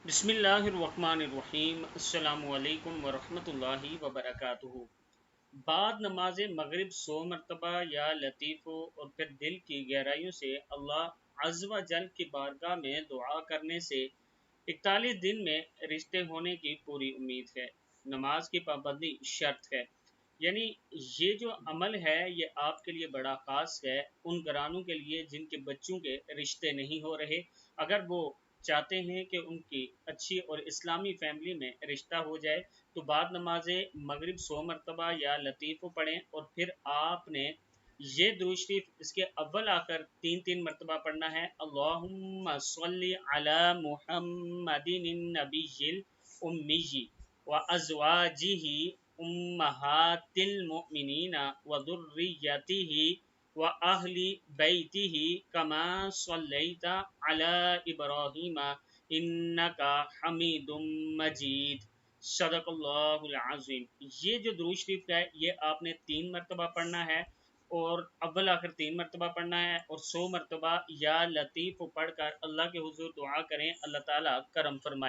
بسم اللہ الرحمن الرحیم۔ السلام علیکم ورحمۃ اللہ وبرکاتہ۔ بعد نماز مغرب 100 مرتبہ یا لطیف اور پھر دل کی گہرائیوں سے اللہ عز و جل کی بارگاہ میں دعا کرنے سے 41 دن میں رشتے ہونے کی پوری امید ہے۔ نماز کی پابندی شرط ہے، یعنی یہ جو عمل ہے یہ آپ کے لیے بڑا خاص ہے ان گھرانوں کے لیے جن کے بچوں کے رشتے نہیں ہو رہے۔ اگر وہ چاہتے ہیں کہ ان کی اچھی اور اسلامی فیملی میں رشتہ ہو جائے تو بعد نماز مغرب 100 مرتبہ یا لطیف پڑھیں، اور پھر آپ نے یہ درود شریف اس کے اول آ کر تین مرتبہ پڑھنا ہے۔ اللہم صلی علی محمد النبی الامی وازواجہ امہات المؤمنین وذریتہ وَأَهْلِ بَيْتِهِ كَمَا صَلَّيْتَ عَلَىٰ إِبْرَاهِيمَ إِنَّكَ حَمِيدٌ مَجِيدٌ۔ صدق اللہ العظیم۔ یہ جو درود شریف ہے یہ آپ نے 3 مرتبہ پڑھنا ہے، اور اول آخر 3 مرتبہ پڑھنا ہے، اور 100 مرتبہ یا لطیف پڑھ کر اللہ کے حضور دعا کریں، اللہ تعالیٰ کرم فرمائے۔